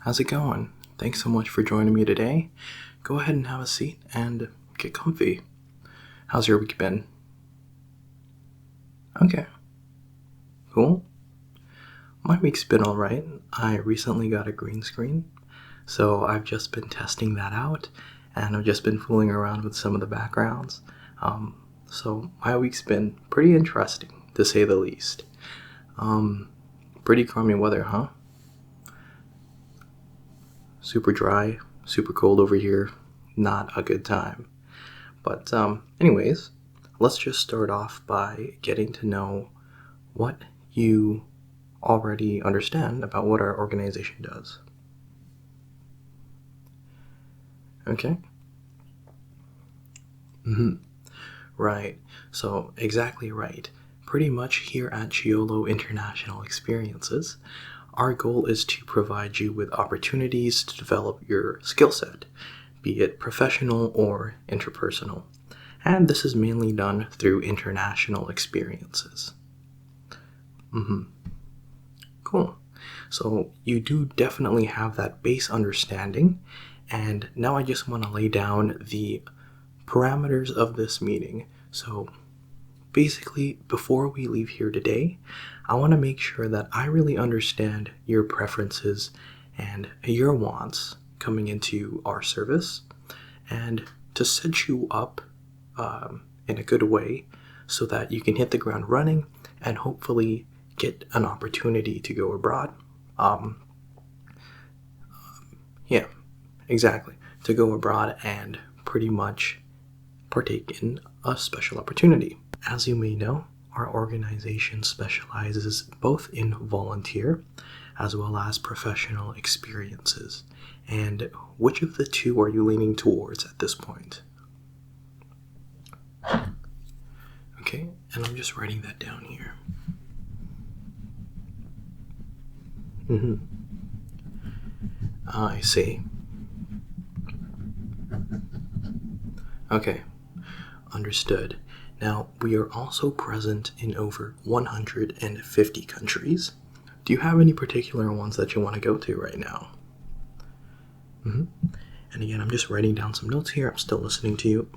How's it going? Thanks so much for joining me today. Go ahead and have a seat and get comfy. How's your week been? Okay, cool. My week's been alright. I recently got a green screen, so I've just been testing that out, and I've just been fooling around with some of the backgrounds. So my week's been pretty interesting, to say the least. Pretty crummy weather, huh? Super dry, super cold over here. Not a good time. But anyways, let's just start off by getting to know what you already understand about what our organization does. Okay? Right. So, exactly right. Pretty much here at Giolo International Experiences, our goal is to provide you with opportunities to develop your skill set, be it professional or interpersonal. And this is mainly done through international experiences. Cool. So you do definitely have that base understanding, and now I just want to lay down the parameters of this meeting. So basically, before we leave here today, I want to make sure that I really understand your preferences and your wants coming into our service, and to set you up in a good way so that you can hit the ground running and hopefully get an opportunity to go abroad. Yeah, exactly. To go abroad and pretty much partake in a special opportunity. As you may know, our organization specializes both in volunteer as well as professional experiences. And which of the two are you leaning towards at this point? Okay, and I'm just writing that down here. I see. Okay, understood. Now, we are also present in over 150 countries. Do you have any particular ones that you want to go to right now? And again, I'm just writing down some notes here. I'm still listening to you.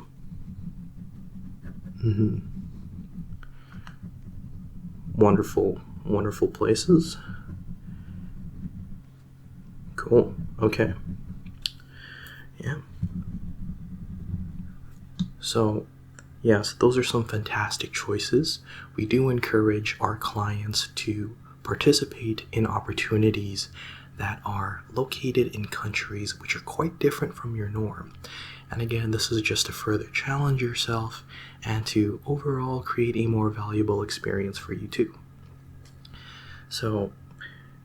Wonderful, wonderful places. Cool. Okay. Yeah. So, yes, those are some fantastic choices. We do encourage our clients to participate in opportunities that are located in countries which are quite different from your norm. And again, this is just to further challenge yourself and to overall create a more valuable experience for you too. So,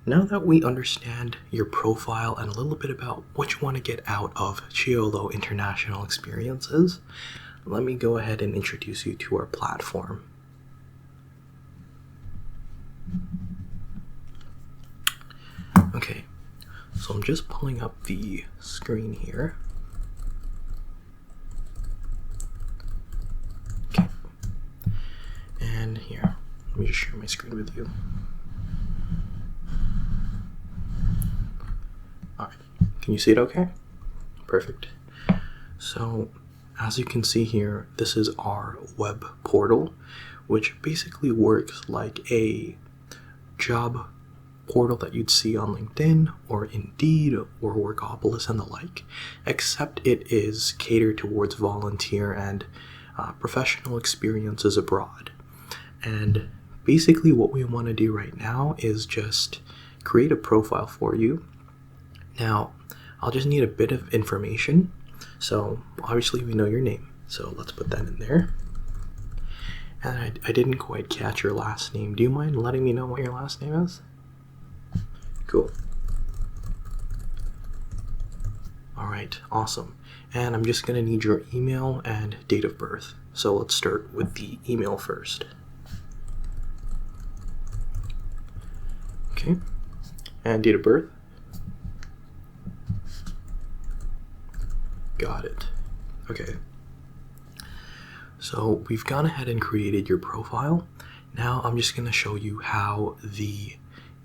now that we understand your profile and a little bit about what you want to get out of Giolo International Experiences, let me go ahead and introduce you to our platform. Okay, so I'm just pulling up the screen here. Okay, and here, let me just share my screen with you. Alright, can you see it okay? Perfect. So, as you can see here, this is our web portal, which basically works like a job portal that you'd see on LinkedIn or Indeed or Workopolis and the like, except it is catered towards volunteer and professional experiences abroad. And basically what we want to do right now is just create a profile for you. Now, I'll just need a bit of information. So obviously we know your name, so let's put that in there. And I didn't quite catch your last name. Do you mind letting me know what your last name is? Cool. Alright, awesome. And I'm just going to need your email and date of birth. So let's start with the email first. Okay. And date of birth? Got it. Okay. So we've gone ahead and created your profile. Now I'm just going to show you how the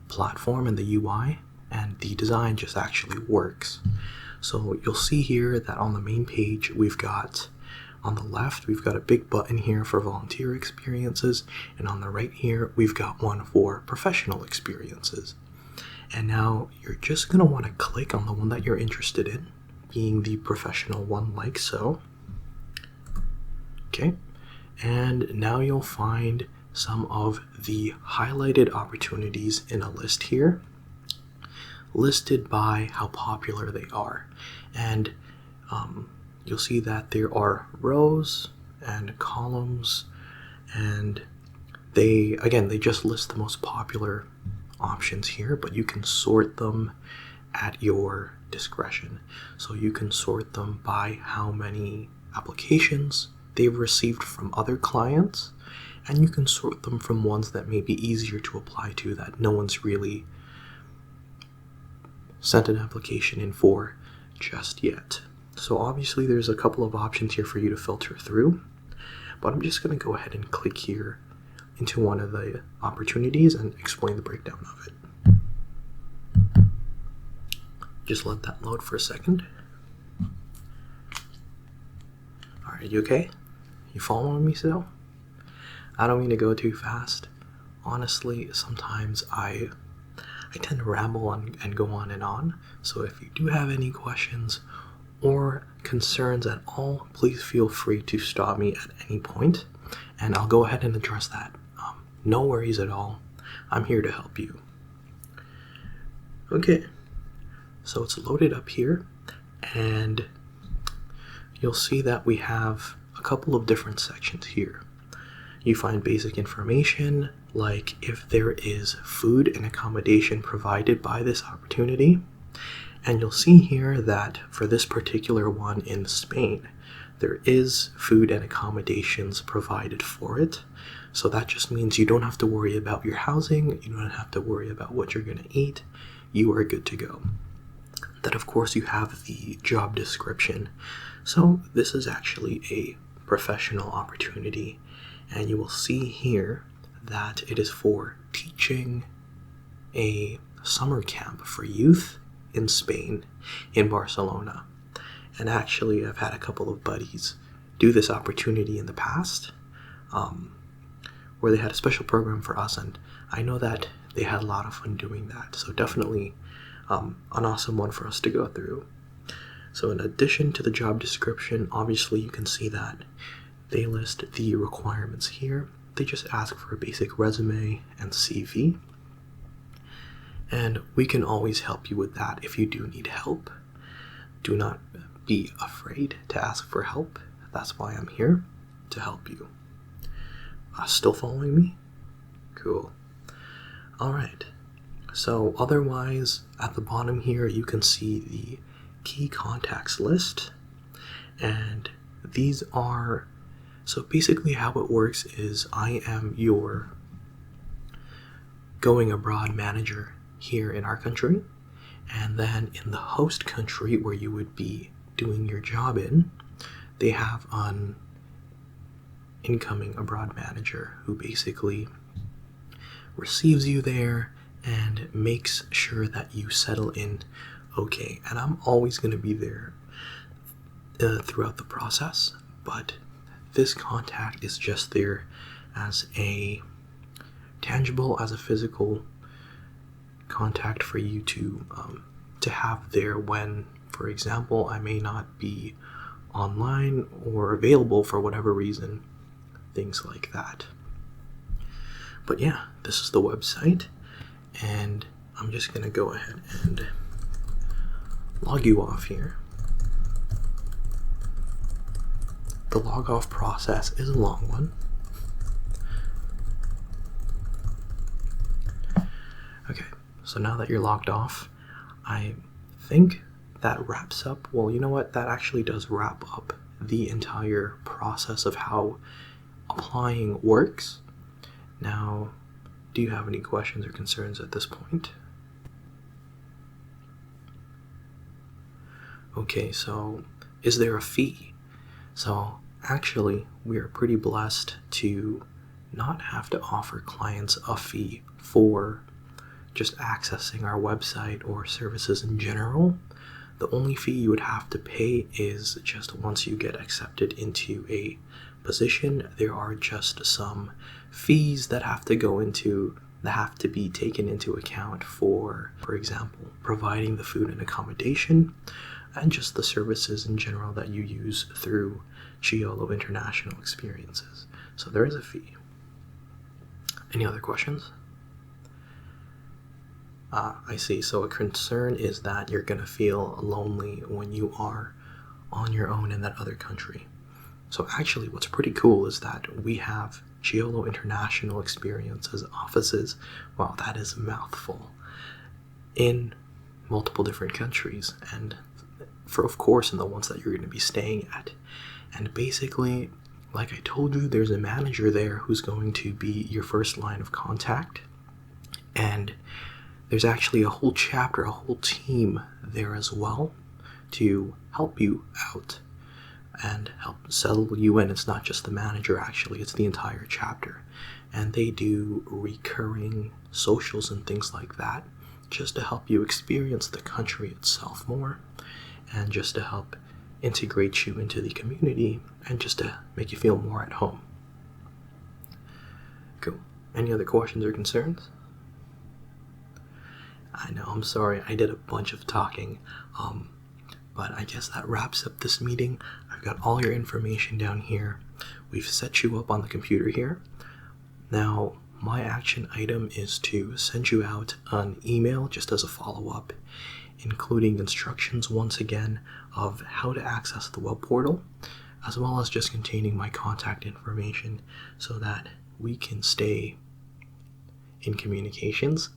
platform and the UI and the design just actually works. So you'll see here that on the main page, we've got on the left, we've got a big button here for volunteer experiences, and on the right here, we've got one for professional experiences. And now you're just going to want to click on the one that you're interested in, being the professional one, like so. Okay, and now you'll find some of the highlighted opportunities in a list here, listed by how popular they are. And you'll see that there are rows and columns, and they just list the most popular options here, but you can sort them at your discretion. So you can sort them by how many applications they've received from other clients, and you can sort them from ones that may be easier to apply to that no one's really sent an application in for just yet. So obviously there's a couple of options here for you to filter through, but I'm just going to go ahead and click here into one of the opportunities and explain the breakdown of it. Just let that load for a second. Alright, you okay? You following me still? I don't mean to go too fast. Honestly, sometimes I tend to ramble and go on and on. So if you do have any questions or concerns at all, please feel free to stop me at any point, and I'll go ahead and address that. No worries at all. I'm here to help you. Okay, so it's loaded up here, and you'll see that we have a couple of different sections here. You find basic information, like if there is food and accommodation provided by this opportunity. And you'll see here that for this particular one in Spain, there is food and accommodations provided for it. So that just means you don't have to worry about your housing, you don't have to worry about what you're going to eat, you are good to go. Then of course you have the job description. So this is actually a professional opportunity, and you will see here that it is for teaching a summer camp for youth in Spain, in Barcelona. And actually I've had a couple of buddies do this opportunity in the past, where they had a special program for us, and I know that they had a lot of fun doing that. So definitely an awesome one for us to go through. So in addition to the job description, obviously you can see that they list the requirements here. They just ask for a basic resume and CV. And we can always help you with that if you do need help. Do not be afraid to ask for help. That's why I'm here, to help you. Still following me? Cool. Alright. So otherwise, at the bottom here, you can see the key contacts list. And these are, so basically how it works is I am your going abroad manager here in our country, and then in the host country where you would be doing your job in, they have an incoming abroad manager who basically receives you there and makes sure that you settle in okay. And I'm always going to be there throughout the process, but this contact is just there as a tangible, as a physical contact for you to have there when, for example, I may not be online or available for whatever reason, things like that. But yeah, this is the website, and I'm just gonna go ahead and log you off here. The log off process is a long one. Okay, so now that you're logged off, I think that wraps up, well, you know what, that actually does wrap up the entire process of how applying works. Now, do you have any questions or concerns at this point? Okay, so is there a fee? So actually, we are pretty blessed to not have to offer clients a fee for just accessing our website or services in general, the only fee you would have to pay is just once you get accepted into a position. There are just some fees that have to be taken into account for example, providing the food and accommodation, and just the services in general that you use through Chiolo International Experiences. So there is a fee. Any other questions? I see. So a concern is that you're going to feel lonely when you are on your own in that other country. So actually what's pretty cool is that we have Chiolo International Experiences offices, wow, that is a mouthful, in multiple different countries, and for of course in the ones that you're going to be staying at. And basically, like I told you, there's a manager there who's going to be your first line of contact, and there's actually a whole chapter, a whole team there as well to help you out and help settle you in. It's not just the manager, actually, it's the entire chapter. And they do recurring socials and things like that just to help you experience the country itself more, and just to help integrate you into the community, and just to make you feel more at home. Cool. Any other questions or concerns? I know, I'm sorry, I did a bunch of talking, but I guess that wraps up this meeting. I've got all your information down here. We've set you up on the computer here. Now, my action item is to send you out an email just as a follow-up, including instructions once again of how to access the web portal, as well as just containing my contact information so that we can stay in communications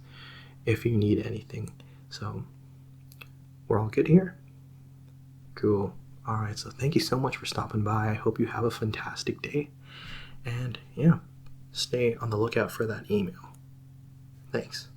if you need anything. So we're all good here? Cool. Alright, so thank you so much for stopping by. I hope you have a fantastic day. And yeah, stay on the lookout for that email. Thanks.